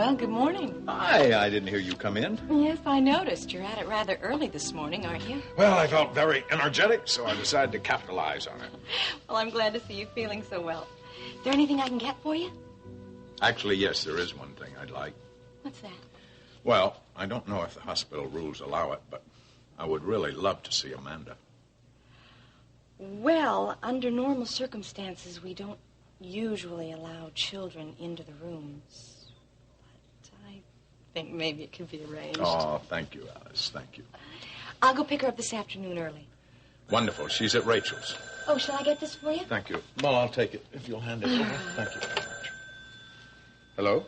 Well, good morning. Hi, I didn't hear you come in. Yes, I noticed. You're at it rather early this morning, aren't you? Well, I felt very energetic, so I decided to capitalize on it. Well, I'm glad to see you feeling so well. Is there anything I can get for you? Actually, yes, there is one thing I'd like. What's that? Well, I don't know if the hospital rules allow it, but I would really love to see Amanda. Well, under normal circumstances, we don't usually allow children into the rooms. But I think maybe it could be arranged. Oh, thank you, Alice. Thank you. I'll go pick her up this afternoon early. Wonderful. She's at Rachel's. Oh, shall I get this for you? Thank you. Well, I'll take it if you'll hand it over. Thank you very much. Hello?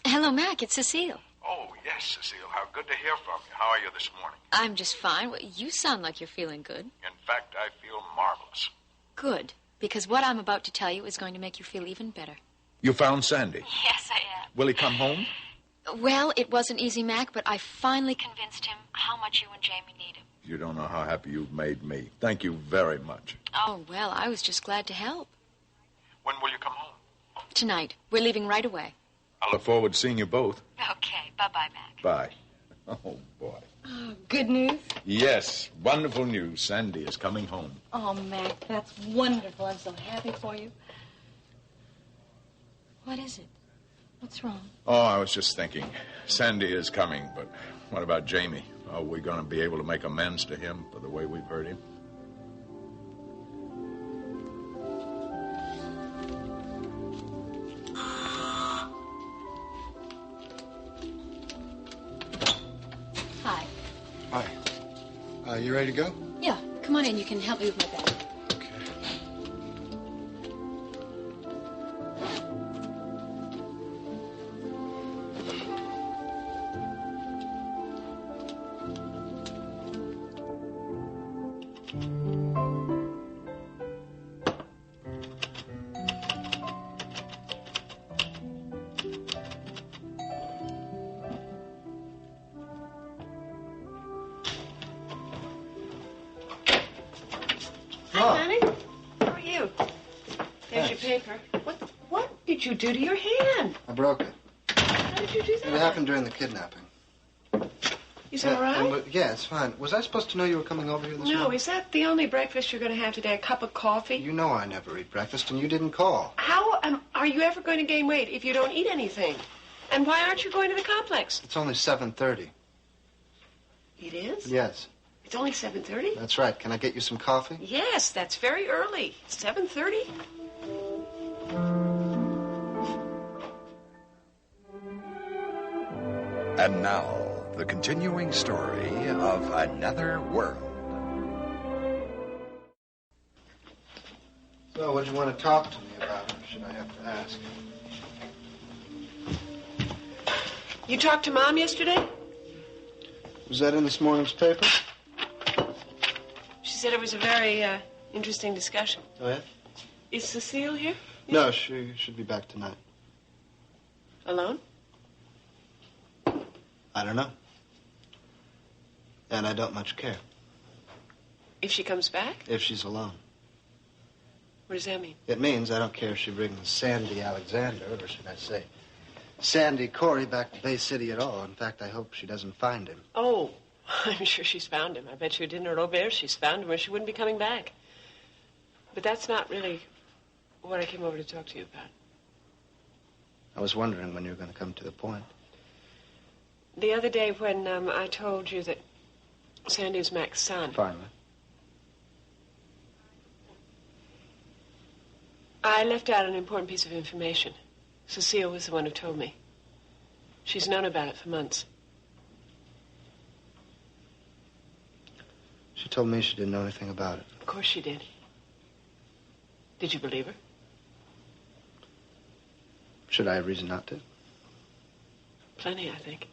Hello, Mac. It's Cecile. Oh, yes, Cecile. How good to hear from you. How are you this morning? I'm just fine. Well, you sound like you're feeling good. In fact, I feel marvelous. Good, because what I'm about to tell you is going to make you feel even better. You found Sandy? Yes, I am. Will he come home? Well, it wasn't easy, Mac, but I finally convinced him how much you and Jamie need him. You don't know how happy you've made me. Thank you very much. Oh, well, I was just glad to help. When will you come home? Tonight. We're leaving right away. I look forward to seeing you both. Okay. Bye-bye, Mac. Bye. Oh, boy. Oh, good news? Yes, wonderful news. Sandy is coming home. Oh, Mac, that's wonderful. I'm so happy for you. What is it? What's wrong? Oh, I was just thinking. Sandy is coming, but what about Jamie? Are we going to be able to make amends to him for the way we've hurt him? Hi. Hi. You ready to go? Yeah, come on in. You can help me with my bag. Okay. Hi, honey. How are you? There's your paper. What did you do to your hand? I broke it. How did you do that? It happened during the kidnapping. Is that all right? Yeah, it's fine. Was I supposed to know you were coming over here this morning? No, is that the only breakfast you're going to have today? A cup of coffee? You know I never eat breakfast, and you didn't call. How are you ever going to gain weight if you don't eat anything? And why aren't you going to the complex? It's only 7:30. It is? Yes, It's only 7:30? that's right. Can I get you some coffee? Yes, that's very early. 7:30? And now, the continuing story of Another World. So, what do you want to talk to me about, or should I have to ask? You talked to Mom yesterday? Was that in this morning's paper? She said it was a very interesting discussion. Oh, yeah? Is Cecile here? No, she should be back tonight. Alone? I don't know. And I don't much care. If she comes back? If she's alone. What does that mean? It means I don't care if she brings Sandy Alexander, or should I say, Sandy Cory back to Bay City at all. In fact, I hope she doesn't find him. Oh, I'm sure she's found him. I bet you at dinner at Auberge she's found him or she wouldn't be coming back. But that's not really what I came over to talk to you about. I was wondering when you were going to come to the point. The other day when I told you that Sandy was Mac's son, Finally. I left out an important piece of information. Cecile was the one who told me. She's known about it for months. She told me she didn't know anything about it. Of course she did. Did you believe her? Should I have reason not to? Plenty, I think.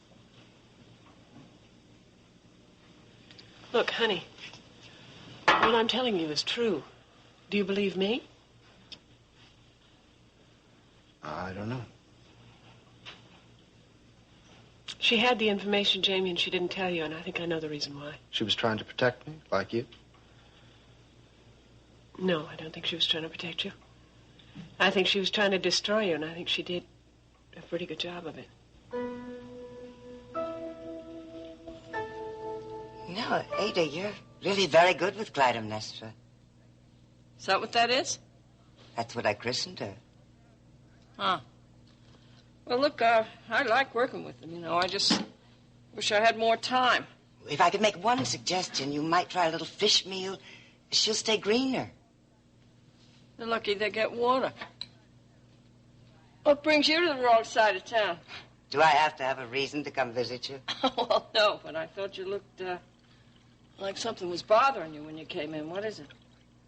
Look, honey, what I'm telling you is true. Do you believe me? I don't know. She had the information, Jamie, and she didn't tell you, and I think I know the reason why. She was trying to protect me, like you? No, I don't think she was trying to protect you. I think she was trying to destroy you, and I think she did a pretty good job of it. No, Ada, you're really very good with Clytemnestra. Is that what that is? That's what I christened her. Huh. Well, look, I like working with them, you know. I just wish I had more time. If I could make one suggestion, you might try a little fish meal. She'll stay greener. They're lucky they get water. What brings you to the wrong side of town? Do I have to have a reason to come visit you? Well, no, but I thought you looked like something was bothering you when you came in. What is it?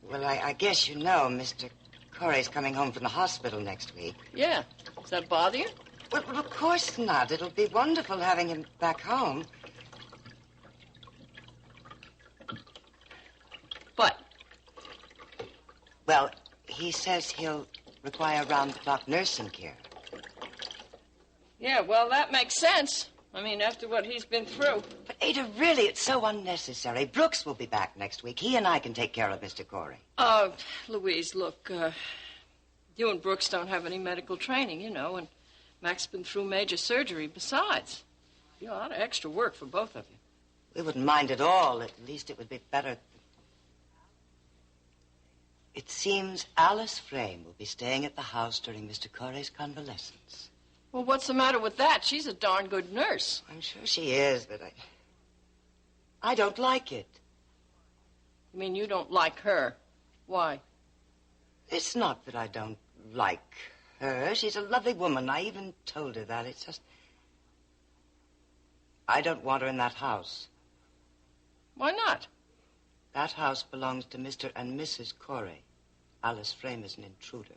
Well, I guess you know Mr. Cory's coming home from the hospital next week. Yeah. Does that bother you? Well, of course not. It'll be wonderful having him back home. What? Well, he says he'll require round-the-clock nursing care. Yeah, well, that makes sense. I mean, after what he's been through. But, Ada, really, it's so unnecessary. Brooks will be back next week. He and I can take care of Mr. Cory. Louise, look, you and Brooks don't have any medical training, you know, and Mac's been through major surgery besides. Be a lot of extra work for both of you. We wouldn't mind at all. At least it would be better. It seems Alice Frame will be staying at the house during Mr. Cory's convalescence. Well, what's the matter with that? She's a darn good nurse. I'm sure she is, but I don't like it. You mean you don't like her? Why? It's not that I don't like her. She's a lovely woman. I even told her that. It's just I don't want her in that house. Why not? That house belongs to Mr. and Mrs. Cory. Alice Frame is an intruder.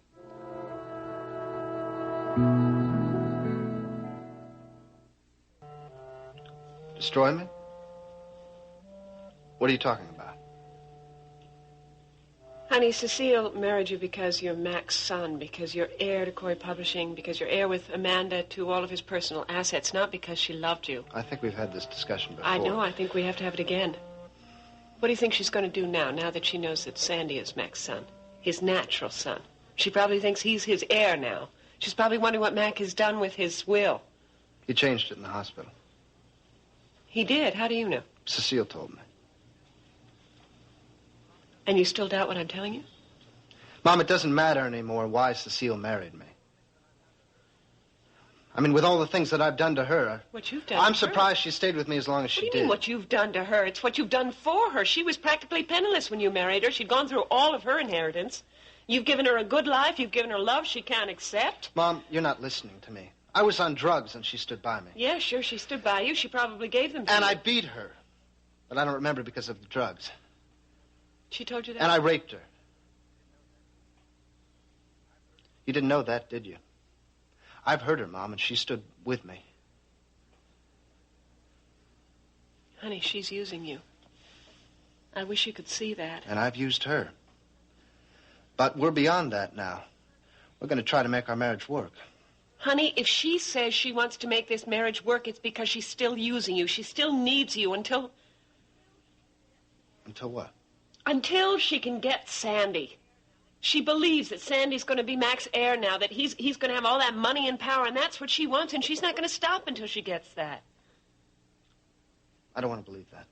Destroy me? What are you talking about? Honey, Cecile married you because you're Mac's son, because you're heir to Cory Publishing, because you're heir with Amanda to all of his personal assets, not because she loved you. I think we've had this discussion before. I know. I think we have to have it again. What do you think she's going to do now that she knows that Sandy is Mac's son? His natural son. She probably thinks he's his heir now. She's probably wondering what Mac has done with his will. He changed it in the hospital. He did? How do you know? Cecile told me. And you still doubt what I'm telling you? Mom, it doesn't matter anymore why Cecile married me. I mean, with all the things that I've done to her... What you've done I'm to her? surprised she stayed with me as long as she did. What do you mean what you've done to her? It's what you've done for her. She was practically penniless when you married her. She'd gone through all of her inheritance. You've given her a good life. You've given her love she can't accept. Mom, you're not listening to me. I was on drugs and she stood by me. Yeah, sure, she stood by you. She probably gave them to you. And I beat her. But I don't remember because of the drugs. She told you that? And I raped her. You didn't know that, did you? I've heard her, Mom, and she stood with me. Honey, she's using you. I wish you could see that. And I've used her. But we're beyond that now. We're going to try to make our marriage work. Honey, if she says she wants to make this marriage work, it's because she's still using you. She still needs you until... Until what? Until she can get Sandy. She believes that Sandy's going to be Mac's heir now, that he's going to have all that money and power, and that's what she wants, and she's not going to stop until she gets that. I don't want to believe that.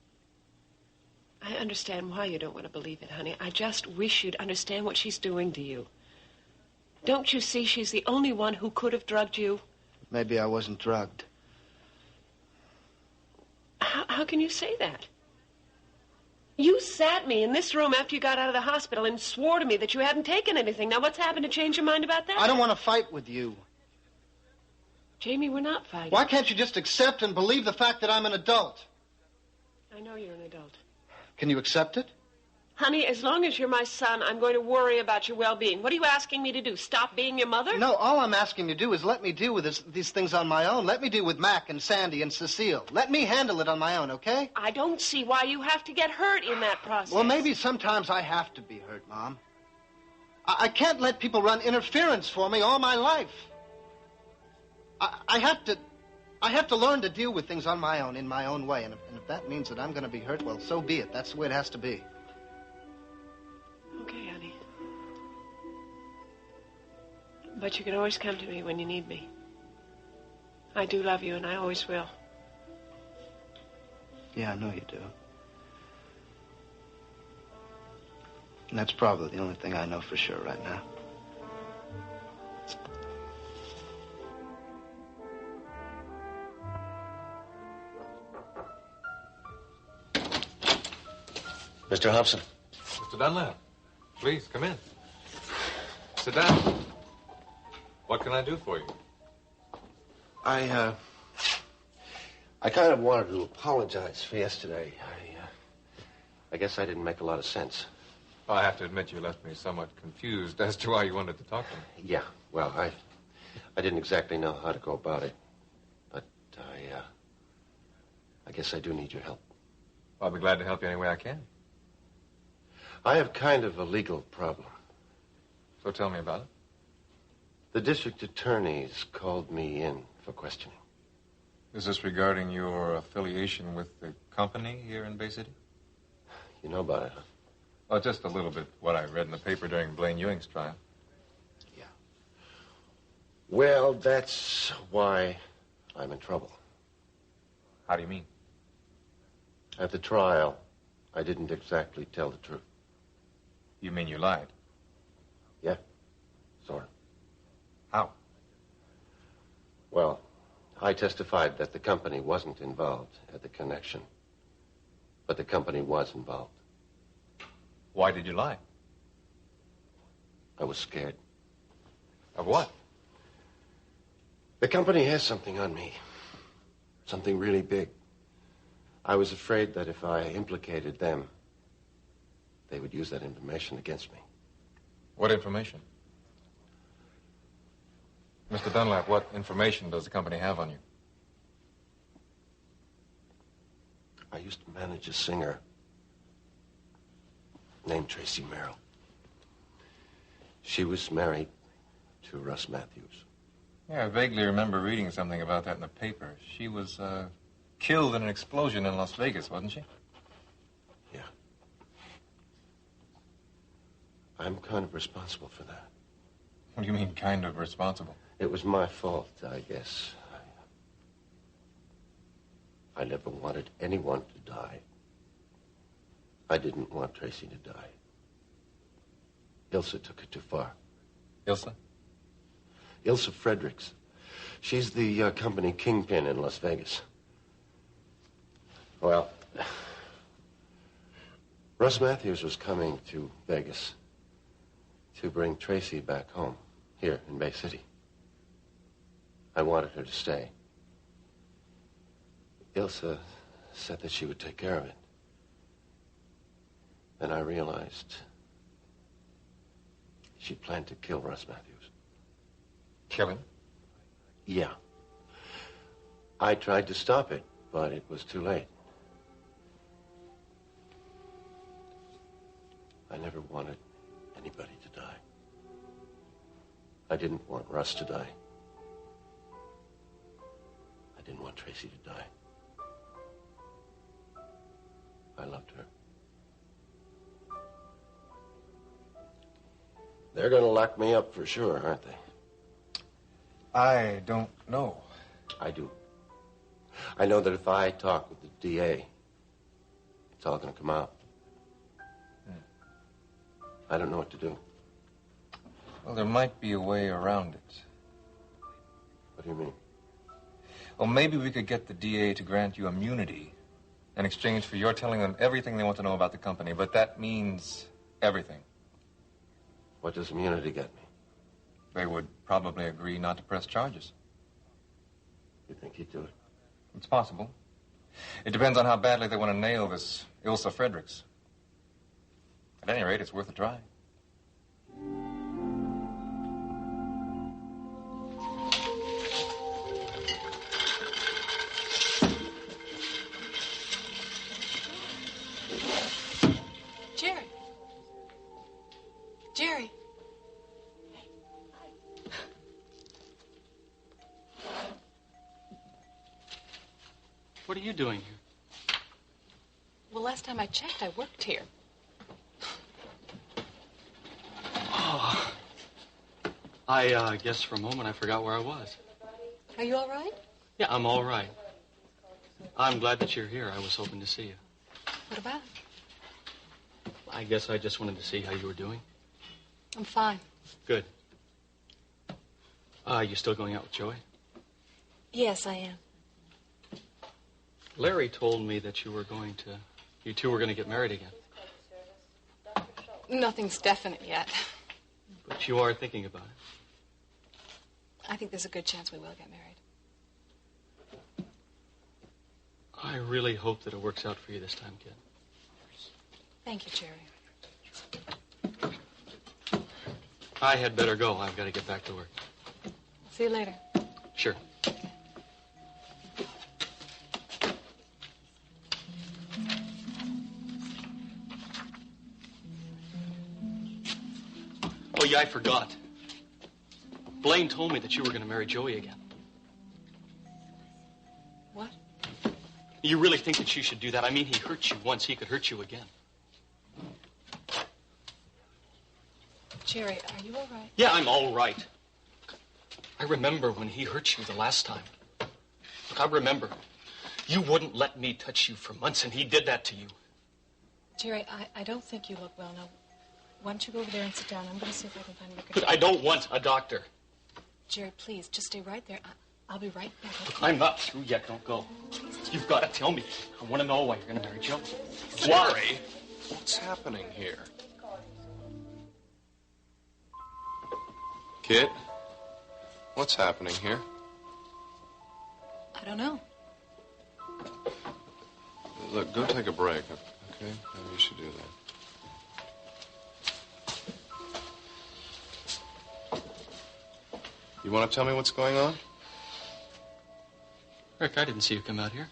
I understand why you don't want to believe it, honey. I just wish you'd understand what she's doing to you. Don't you see she's the only one who could have drugged you? Maybe I wasn't drugged. How can you say that? You sat me in this room after you got out of the hospital and swore to me that you hadn't taken anything. Now, what's happened to change your mind about that? I don't want to fight with you. Jamie, we're not fighting. Why can't you just accept and believe the fact that I'm an adult? I know you're an adult. Can you accept it? Honey, as long as you're my son, I'm going to worry about your well-being. What are you asking me to do? Stop being your mother? No, all I'm asking you to do is let me deal with these things on my own. Let me deal with Mac and Sandy and Cecile. Let me handle it on my own, okay? I don't see why you have to get hurt in that process. Well, maybe sometimes I have to be hurt, Mom. I can't let people run interference for me all my life. I have to learn to deal with things on my own, in my own way. And if that means that I'm going to be hurt, well, so be it. That's the way it has to be. Okay, honey. But you can always come to me when you need me. I do love you, and I always will. Yeah, I know you do. And that's probably the only thing I know for sure right now. Mr. Hobson. Mr. Dunlap, please come in. Sit down. What can I do for you? I kind of wanted to apologize for yesterday. I guess I didn't make a lot of sense. Well, I have to admit you left me somewhat confused as to why you wanted to talk to me. Yeah, well, I didn't exactly know how to go about it. But I guess I do need your help. I'll be glad to help you any way I can. I have kind of a legal problem. So tell me about it. The district attorney's called me in for questioning. Is this regarding your affiliation with the company here in Bay City? You know about it, huh? Well, just a little bit what I read in the paper during Blaine Ewing's trial. Yeah. Well, that's why I'm in trouble. How do you mean? At the trial, I didn't exactly tell the truth. You mean you lied? Yeah, sort of. How? Well, I testified that the company wasn't involved at the connection, but the company was involved. Why did you lie? I was scared. Of what? The company has something on me. Something really big. I was afraid that if I implicated them, they would use that information against me. What information? Mr. Dunlap, what information does the company have on you? I used to manage a singer named Tracy Merrill. She was married to Russ Matthews. Yeah, I vaguely remember reading something about that in the paper. She was killed in an explosion in Las Vegas, wasn't she? Yeah. I'm kind of responsible for that. What do you mean, kind of responsible? It was my fault, I guess. I never wanted anyone to die. I didn't want Tracy to die. Ilsa took it too far. Ilsa? Ilsa Fredericks. She's the company kingpin in Las Vegas. Well, Russ Matthews was coming to Vegas to bring Tracy back home, here in Bay City. I wanted her to stay. Ilsa said that she would take care of it. Then I realized she planned to kill Russ Matthews. Kill him? Yeah. I tried to stop it, but it was too late. I never wanted anybody to die. I didn't want Russ to die. I didn't want Tracy to die. I loved her. They're going to lock me up for sure, aren't they? I don't know. I do. I know that if I talk with the DA, it's all going to come out. I don't know what to do. Well, there might be a way around it. What do you mean? Well, maybe we could get the DA to grant you immunity in exchange for your telling them everything they want to know about the company, but that means everything. What does immunity get me? They would probably agree not to press charges. You think he'd do it? It's possible. It depends on how badly they want to nail this Ilsa Fredericks. At any rate, it's worth a try. Jerry. Jerry. What are you doing here? Well, last time I checked, I worked here. Oh. I guess for a moment I forgot where I was. Are you all right? Yeah, I'm all right. I'm glad that you're here. I was hoping to see you. What about? I guess I just wanted to see how you were doing. I'm fine. Good. You still going out with Joey? Yes, I am. Larry told me that you two were going to get married again. Nothing's definite yet. But you are thinking about it. I think there's a good chance we will get married. I really hope that it works out for you this time, kid. Thank you, Jerry. I had better go. I've got to get back to work. See you later. Sure. Oh, yeah, I forgot. Blaine told me that you were going to marry Joey again. What? You really think that you should do that? I mean, he hurt you once. He could hurt you again. Jerry, are you all right? Yeah, I'm all right. I remember when he hurt you the last time. Look, I remember. You wouldn't let me touch you for months, and he did that to you. Jerry, I don't think you look well. Now, why don't you go over there and sit down? I'm going to see if I can find a But I don't want a doctor. Jerry, please, just stay right there. I'll be right back. Look, I'm not through yet. Don't go. You've got to tell me. I want to know why you're going to marry Joe. Why? What's happening here? Kid, what's happening here? I don't know. Look, go take a break, okay? Maybe you should do that. You want to tell me what's going on? Rick, I didn't see you come out here.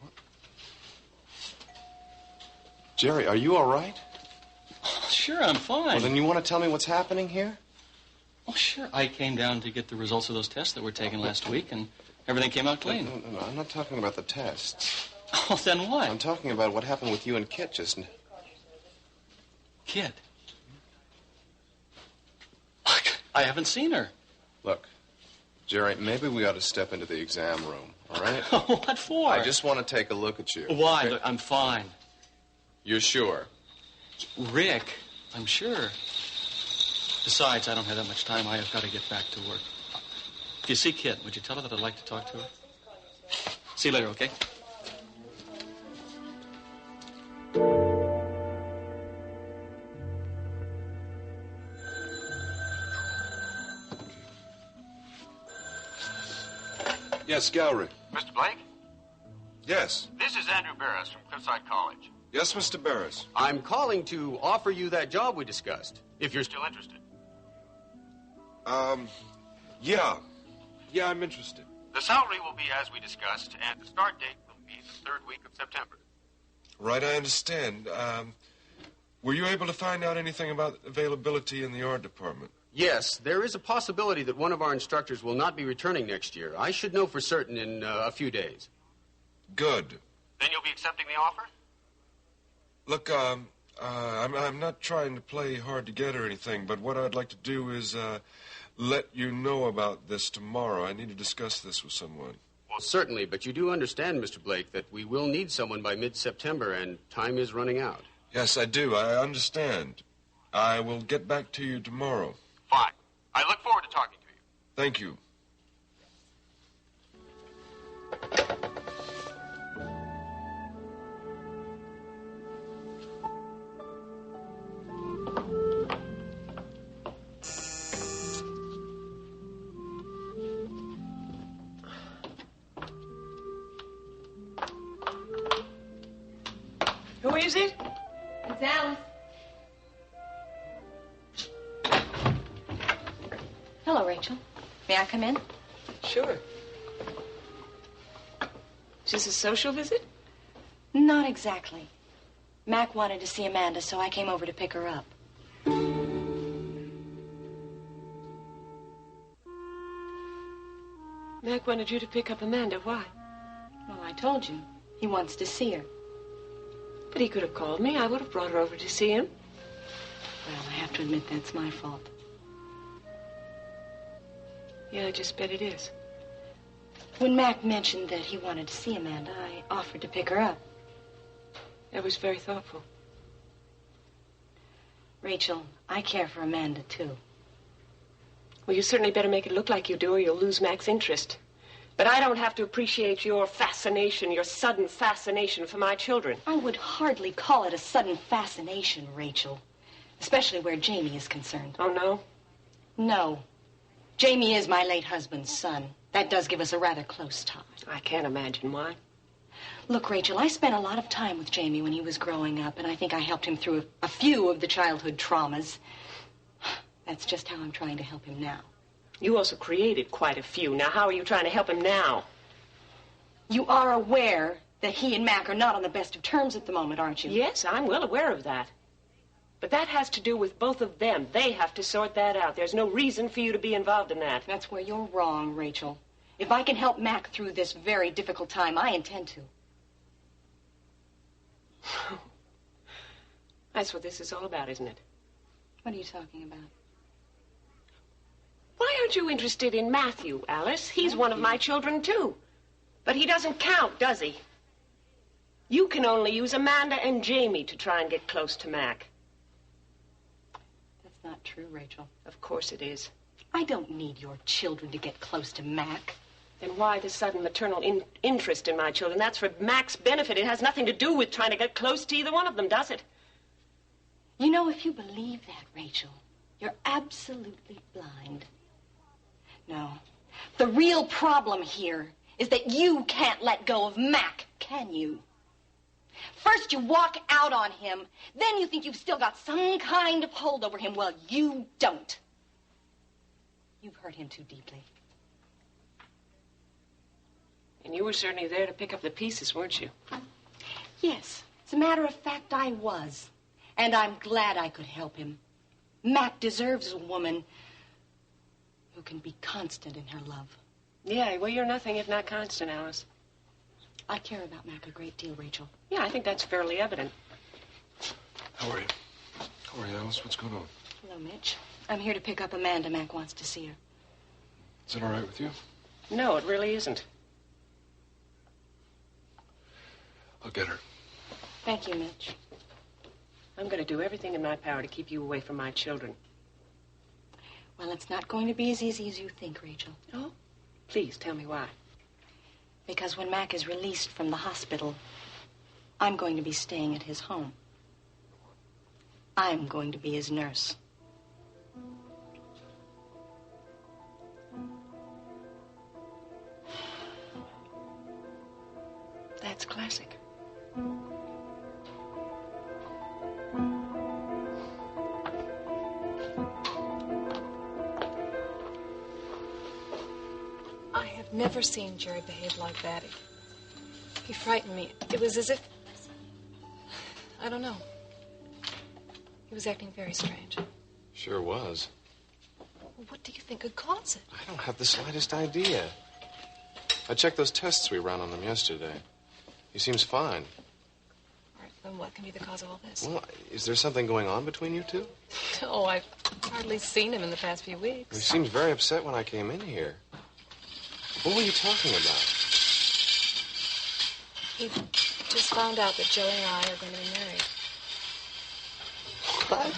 What? Jerry, are you all right? Sure, I'm fine. Well, then you want to tell me what's happening here? Oh, sure. I came down to get the results of those tests that were taken last week, and everything came out clean. No, I'm not talking about the tests. Oh, then what? I'm talking about what happened with you and Kit just now. Kit? I haven't seen her. Look, Jerry, maybe we ought to step into the exam room, all right? What for? I just want to take a look at you. Why? Okay? Look, I'm fine. You're sure? Rick, I'm sure. Besides, I don't have that much time. I have got to get back to work. If you see Kit, would you tell her that I'd like to talk to her? See you later, okay? Yes, Gowry. Mr. Blake? Yes. This is Andrew Barris from Cliffside College. Yes, Mr. Barris. I'm calling to offer you that job we discussed, if you're still interested. Yeah. Yeah, I'm interested. The salary will be as we discussed, and the start date will be the third week of September. Right, I understand. Were you able to find out anything about availability in the art department? Yes, there is a possibility that one of our instructors will not be returning next year. I should know for certain in a few days. Good. Then you'll be accepting the offer? Look, I'm not trying to play hard to get or anything, but what I'd like to do is let you know about this tomorrow. I need to discuss this with someone. Well, certainly, but you do understand, Mr. Blake, that we will need someone by mid-September, and time is running out. Yes, I do. I understand. I will get back to you tomorrow. Fine. I look forward to talking to you. Thank you. Who is it? It's Alice. Hello, Rachel. May I come in? Sure. Is this a social visit? Not exactly. Mac wanted to see Amanda, so I came over to pick her up. Mac wanted you to pick up Amanda. Why? Well, I told you. He wants to see her. But he could have called me. I would have brought her over to see him. Well, I have to admit that's my fault. Yeah, I just bet it is. When Mac mentioned that he wanted to see Amanda, I offered to pick her up. That was very thoughtful. Rachel, I care for Amanda, too. Well, you certainly better make it look like you do, or you'll lose Mac's interest. But I don't have to appreciate your fascination, your sudden fascination for my children. I would hardly call it a sudden fascination, Rachel. Especially where Jamie is concerned. Oh, no? No. Jamie is my late husband's son. That does give us a rather close tie. I can't imagine why. Look, Rachel, I spent a lot of time with Jamie when he was growing up, and I think I helped him through a few of the childhood traumas. That's just how I'm trying to help him now. You also created quite a few. Now, how are you trying to help him now? You are aware that he and Mac are not on the best of terms at the moment, aren't you? Yes, I'm well aware of that. But that has to do with both of them. They have to sort that out. There's no reason for you to be involved in that. That's where you're wrong, Rachel. If I can help Mac through this very difficult time, I intend to. That's what this is all about, isn't it? What are you talking about? Why aren't you interested in Matthew, Alice? He's one of my children, too. But he doesn't count, does he? You can only use Amanda and Jamie to try and get close to Mac. That's not true, Rachel. Of course it is. I don't need your children to get close to Mac. Then why the sudden maternal interest in my children? That's for Mac's benefit. It has nothing to do with trying to get close to either one of them, does it? You know, if you believe that, Rachel, you're absolutely blind. No. The real problem here is that you can't let go of Mac, can you? First you walk out on him, then you think you've still got some kind of hold over him. Well, you don't. You've hurt him too deeply. And you were certainly there to pick up the pieces, weren't you? Yes. As a matter of fact, I was. And I'm glad I could help him. Mac deserves a woman who can be constant in her love. Yeah, well, you're nothing if not constant, Alice. I care about Mac a great deal, Rachel. Yeah, I think that's fairly evident. How are you? How are you, Alice? What's going on? Hello, Mitch. I'm here to pick up Amanda. Mac wants to see her. Is that all right with you? No, it really isn't. I'll get her. Thank you, Mitch. I'm going to do everything in my power to keep you away from my children. Well, it's not going to be as easy as you think, Rachel. Oh? Please, tell me why. Because when Mac is released from the hospital, I'm going to be staying at his home. I'm going to be his nurse. That's classic. I have never seen Jerry behave like that. He frightened me. It was as if... I don't know. He was acting very strange. Sure was. What do you think could cause it? I don't have the slightest idea. I checked those tests we ran on him yesterday. He seems fine. All right, then what can be the cause of all this? Well, is there something going on between you two? Oh, I've hardly seen him in the past few weeks. He seemed very upset when I came in here. What were you talking about? He just found out that Joey and I are going to be married. What?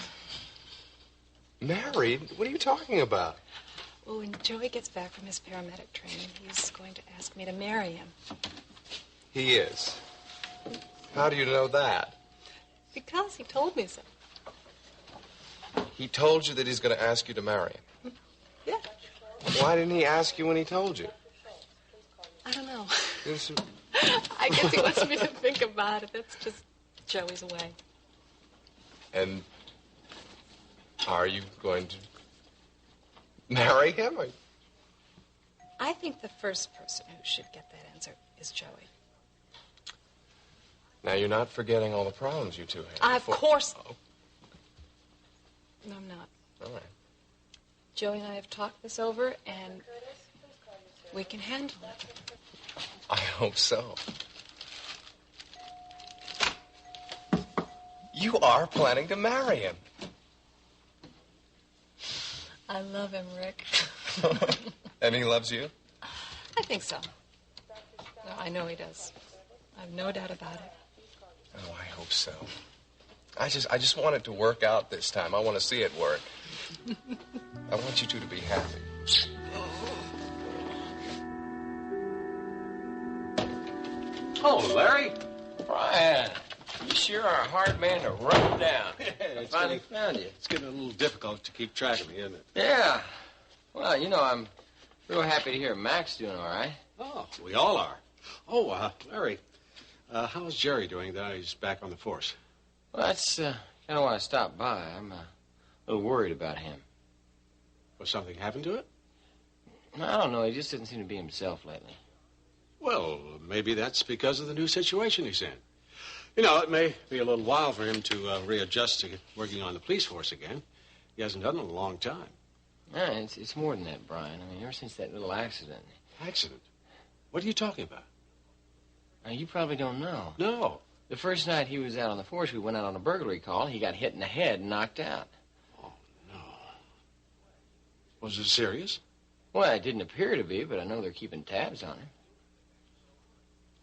Married? What are you talking about? Well, when Joey gets back from his paramedic training, he's going to ask me to marry him. He is. How do you know that? Because he told me so. He told you that he's going to ask you to marry him? Yeah. Why didn't he ask you when he told you? I don't know. Yes. I guess he wants me to think about it. That's just Joey's way. And are you going to marry him? Or... I think the first person who should get that answer is Joey. Now, you're not forgetting all the problems you two had. Of course. Oh. No, I'm not. All right. Joey and I have talked this over, and we can handle it. I hope so. You are planning to marry him. I love him, Rick. And he loves you? I think so. No, I know he does. I have no doubt about it. Oh, I hope so. I just want it to work out this time. I want to see it work. I want you two to be happy. Oh, Larry. Brian, you sure are a hard man to run down. I finally found you. It's getting a little difficult to keep track of me, isn't it? Yeah. Well, you know, I'm real happy to hear Mac's doing all right. Oh, we all are. Oh, Larry, how's Jerry doing now he's back on the force? Well, that's kind of why I stopped by. I'm a little worried about him. Was something happened to it? I don't know. He just doesn't seem to be himself lately. Well, maybe that's because of the new situation he's in. You know, it may be a little while for him to readjust to working on the police force again. He hasn't done it in a long time. Yeah, it's more than that, Brian. I mean, ever since that little accident. Accident? What are you talking about? You probably don't know. No. The first night he was out on the force, we went out on a burglary call. He got hit in the head and knocked out. Oh, no. Was it serious? Well, it didn't appear to be, but I know they're keeping tabs on him.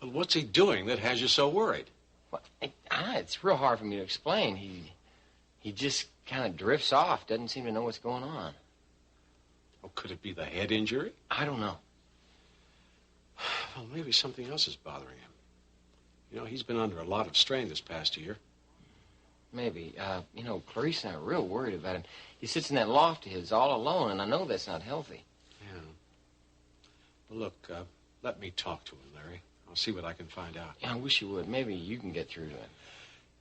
Well, what's he doing that has you so worried? Well, it's real hard for me to explain. He just kind of drifts off, doesn't seem to know what's going on. Oh, could it be the head injury? I don't know. Well, maybe something else is bothering him. You know, he's been under a lot of strain this past year. Maybe. You know, Clarice and I are real worried about him. He sits in that loft of his all alone, and I know that's not healthy. Yeah. Well, look, let me talk to him, Larry. I'll see what I can find out. Yeah, I wish you would. Maybe you can get through to him.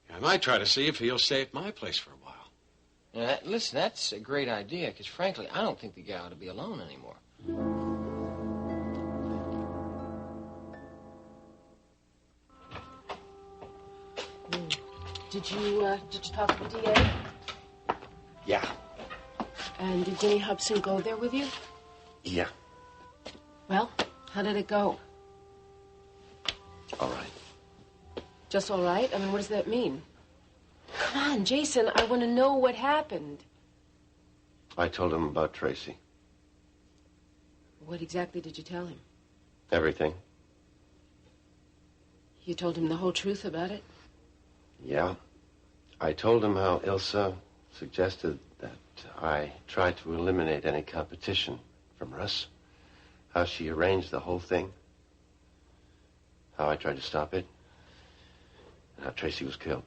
Yeah, I might try to see if he'll stay at my place for a while. Yeah, listen, that's a great idea, because frankly, I don't think the guy ought to be alone anymore. Did you talk to the DA? Yeah. And did Denny Hobson go there with you? Yeah. Well, how did it go? All right. Just all right? I mean, what does that mean? Come on, Jason, I want to know what happened. I told him about Tracy. What exactly did you tell him? Everything. You told him the whole truth about it? Yeah. I told him how Ilsa suggested that I try to eliminate any competition from Russ. How she arranged the whole thing. How I tried to stop it. And how Tracy was killed.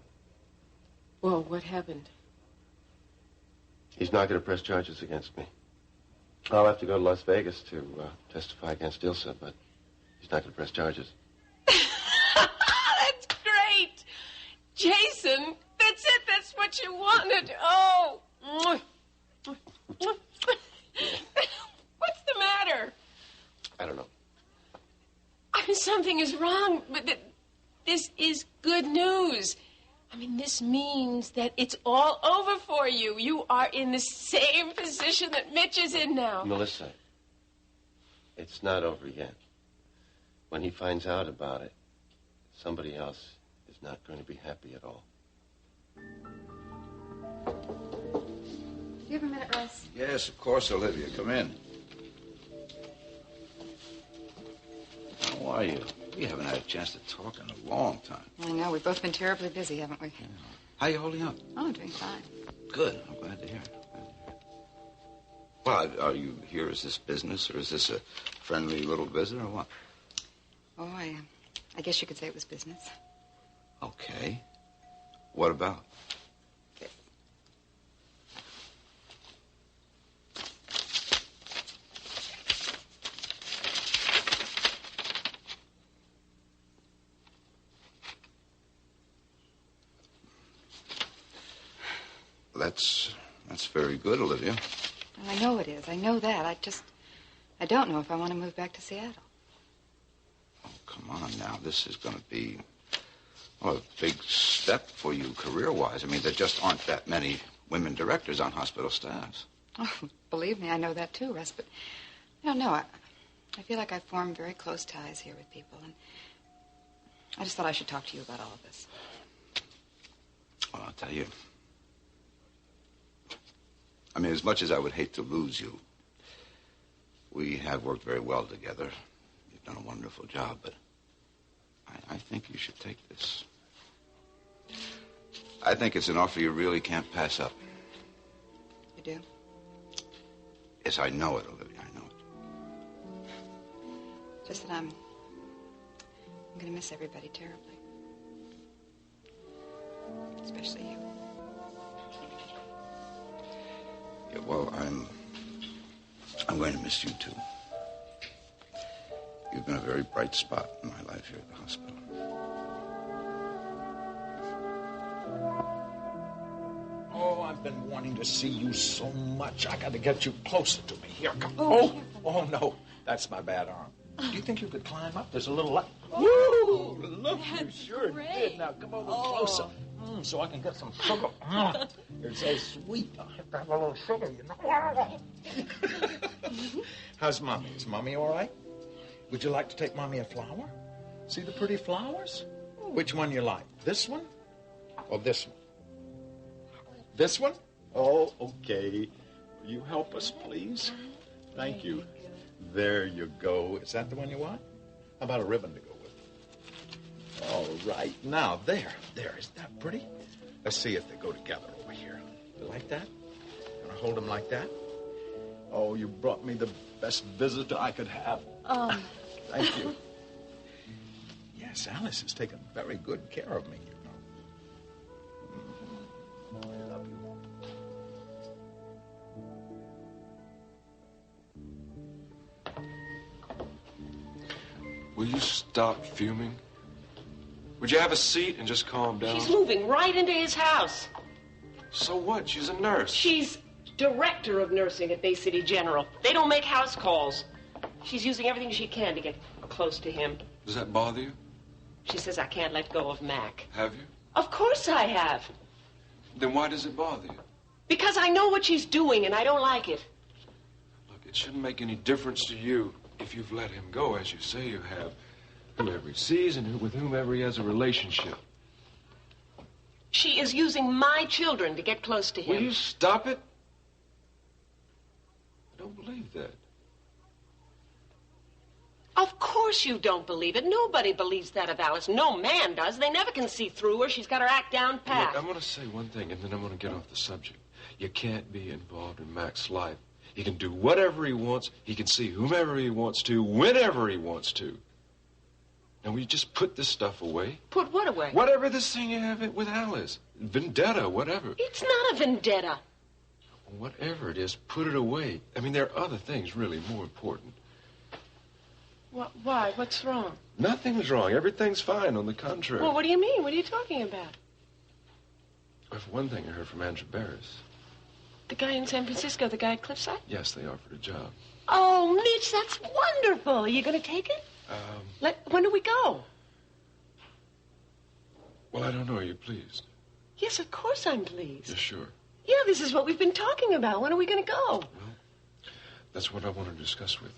Well, what happened? He's not going to press charges against me. I'll have to go to Las Vegas to testify against Ilsa, but he's not going to press charges. That's great! Jason, that's it. That's what you wanted. Oh. What's the matter? I don't know. I mean, something is wrong, but this is good news. I mean, this means that it's all over for you. You are in the same position that Mitch is in now. Melissa, it's not over yet. When he finds out about it, somebody else is not going to be happy at all. Do you have a minute, Russ? Yes, of course, Olivia. Come in. How are you? We haven't had a chance to talk in a long time. I know. We've both been terribly busy, haven't we? Yeah. How are you holding up? Oh, I'm doing fine. Good. I'm glad to hear it. Well, are you here? Is this business, or is this a friendly little visit, or what? Oh, I guess you could say it was business. Okay. What about? That's very good, Olivia. Well, I know it is. I know that. I don't know if I want to move back to Seattle. Oh, come on now. This is going to be a big step for you career-wise. I mean, there just aren't that many women directors on hospital staffs. Oh, believe me, I know that too, Russ. But I don't know. I feel like I've formed very close ties here with people, and I just thought I should talk to you about all of this. Well, I'll tell you. I mean, as much as I would hate to lose you, we have worked very well together. You've done a wonderful job, but I think you should take this. I think it's an offer you really can't pass up. You do? Yes, I know it, Olivia. I know it. Just that I'm going to miss everybody terribly. Especially you. Yeah, well, I'm going to miss you, too. You've been a very bright spot in my life here at the hospital. Oh, I've been wanting to see you so much. I got to get you closer to me. Here, come. Oh, Oh, no. That's my bad arm. Do you think you could climb up? There's a little... Woo! Look, you sure did. Now, come over closer. So I can get some sugar. You're so sweet. I have to have a little sugar, you know. How's Mommy? Is Mommy all right? Would you like to take Mommy a flower? See the pretty flowers? Which one you like? This one or this one? This one? Oh, okay. Will you help us, please? Thank you. There you go. Is that the one you want? How about a ribbon to go with it? All right. Now, there. Isn't that pretty? Let's see if they go together over here. You like that? Gonna hold them like that? Oh, you brought me the best visitor I could have. Thank you. Yes, Alice has taken very good care of me, you know. I love you. Will you stop fuming? Would you have a seat and just calm down? She's moving right into his house. So what? She's a nurse. She's director of nursing at Bay City General. They don't make house calls. She's using everything she can to get close to him. Does that bother you? She says I can't let go of Mac. Have you? Of course I have. Then why does it bother you? Because I know what she's doing and I don't like it. Look, it shouldn't make any difference to you if you've let him go, as you say you have. Whoever he sees and with whomever he has a relationship. She is using my children to get close to him. Will you stop it? I don't believe that. Of course you don't believe it. Nobody believes that of Alice. No man does. They never can see through her. She's got her act down pat. Look, I'm going to say one thing, and then I'm going to get off the subject. You can't be involved in Mac's life. He can do whatever he wants. He can see whomever he wants to, whenever he wants to. Now, will you just put this stuff away? Put what away? Whatever this thing you have with Alice. Vendetta, whatever. It's not a vendetta. Whatever it is, put it away. I mean, there are other things really more important. Why? What's wrong? Nothing's wrong. Everything's fine, on the contrary. Well, what do you mean? What are you talking about? Well, for one thing, I heard from Andrew Barris. The guy in San Francisco, the guy at Cliffside? Yes, they offered a job. Oh, Mitch, that's wonderful. Are you going to take it? When do we go? Well, I don't know. Are you pleased? Yes, of course I'm pleased. You're sure? Yeah, this is what we've been talking about. When are we going to go? Well, that's what I want to discuss with you.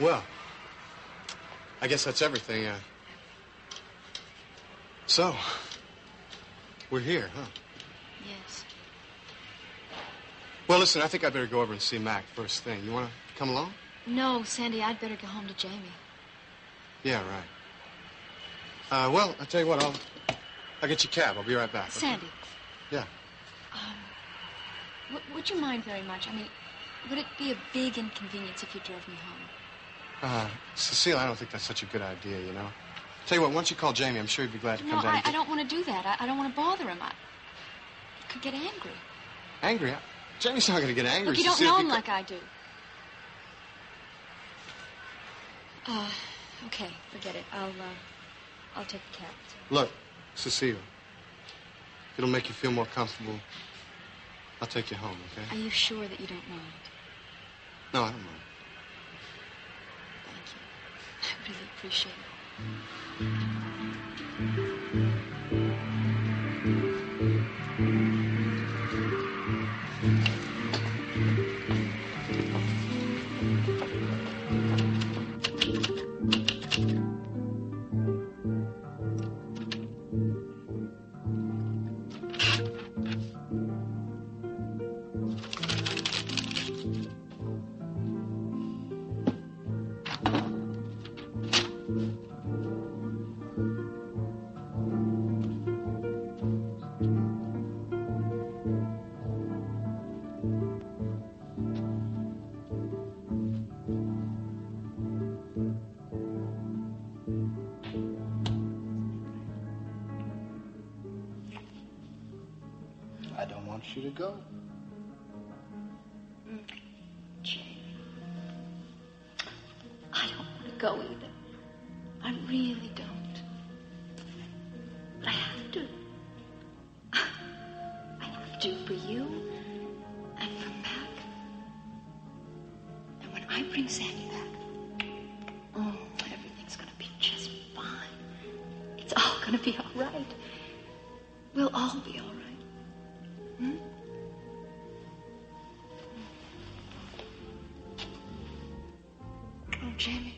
Well, I guess that's everything. So, we're here, huh? Yes. Well, listen, I think I better go over and see Mac first thing. You want to come along? No, Sandy, I'd better go home to Jamie. Yeah, right. Well, I'll tell you what, I'll get you a cab. I'll be right back. Okay? Sandy. Yeah. Would you mind very much? I mean, would it be a big inconvenience if you drove me home? Cecile, I don't think that's such a good idea, you know. Tell you what, once you call Jamie, I'm sure he'd be glad to come down. No, I don't want to do that. I don't want to bother him. I could get angry. Angry? Jamie's not going to get angry. Look, you don't know him like I do. Okay, forget it. I'll take the cab. Look, Cecile, if it'll make you feel more comfortable, I'll take you home, okay? Are you sure that you don't mind? No, I don't mind. Thank you. I really appreciate it. wants you to go. Jamie, I don't want to go either. I really don't. But I have to. I have to for you and for Mac. And when I bring Sandy back, oh, everything's going to be just fine. It's all going to be all right. We'll all be all right. Hmm? Oh, Jamie,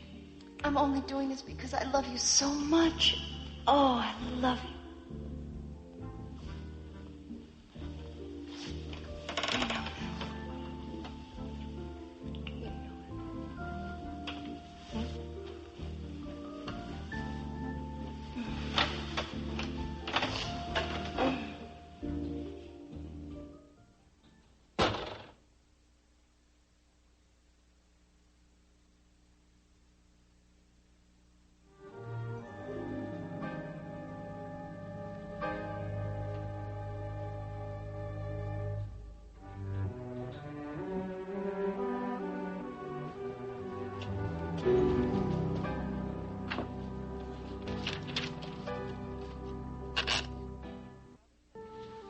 I'm only doing this because I love you so much. Oh, I love you. You know that. You know it.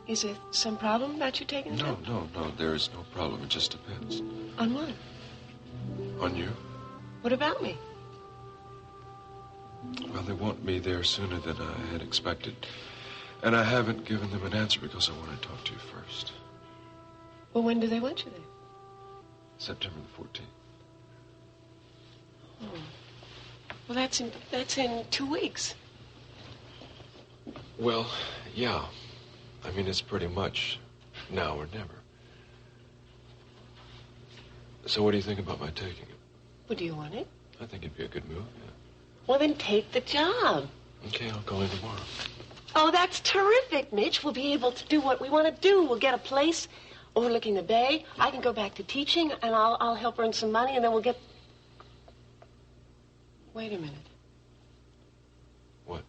Is there some problem about you taking it? No, there is no problem. It just depends. On what? On you? What about me? Well, they want me there sooner than I had expected. And I haven't given them an answer because I want to talk to you first. Well, when do they want you there? September the 14th. Oh. Well, that's in 2 weeks. Well, yeah. I mean, it's pretty much now or never. So what do you think about my taking it? Well, do you want it? I think it'd be a good move, yeah. Well, then take the job. Okay, I'll call in tomorrow. Oh, that's terrific, Mitch. We'll be able to do what we want to do. We'll get a place overlooking the bay. I can go back to teaching, and I'll help earn some money, and then we'll get... Wait a minute. What?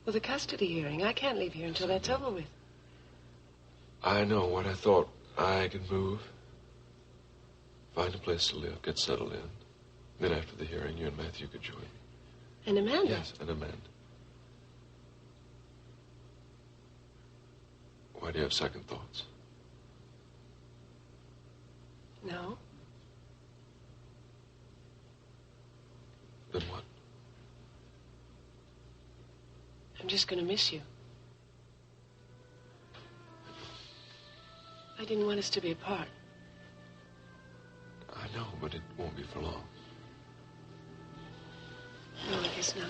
Well, the custody hearing. I can't leave here until that's over with. I know what I thought. I could move, find a place to live, get settled in. Then after the hearing, you and Matthew could join me. And Amanda? Yes, and Amanda. Why do you have second thoughts? No. Then what? I'm just going to miss you. I didn't want us to be apart. I know, but it won't be for long. No, I guess not.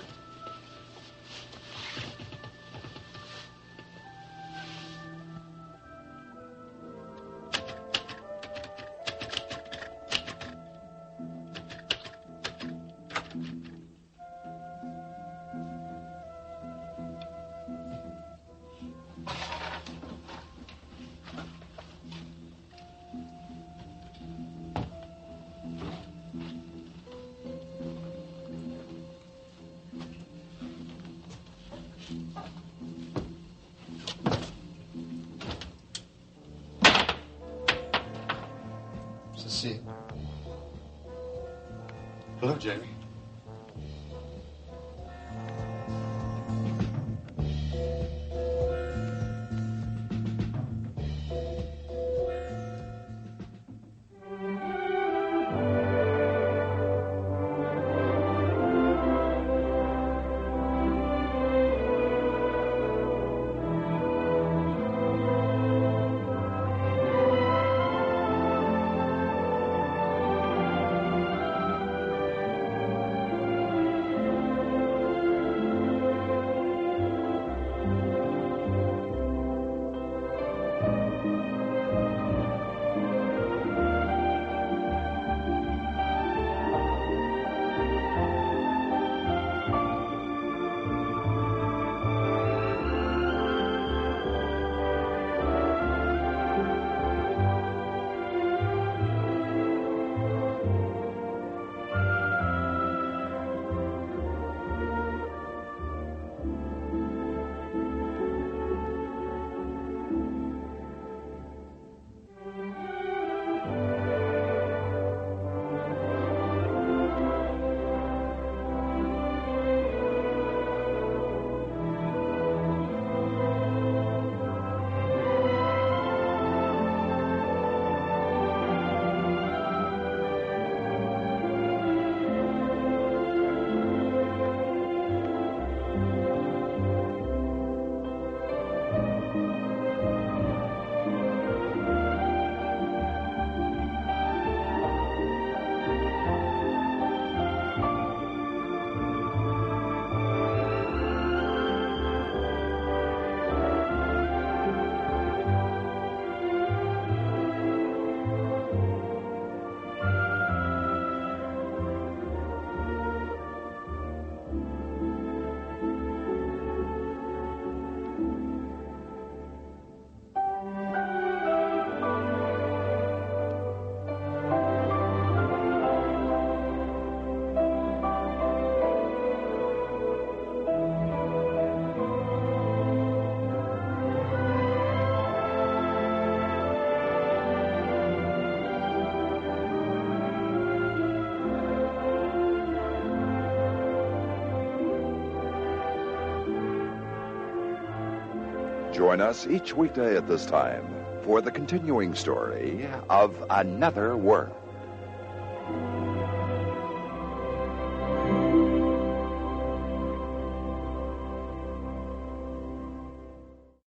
Cecile. Hello, Jamie. Join us each weekday at this time for the continuing story of Another Work.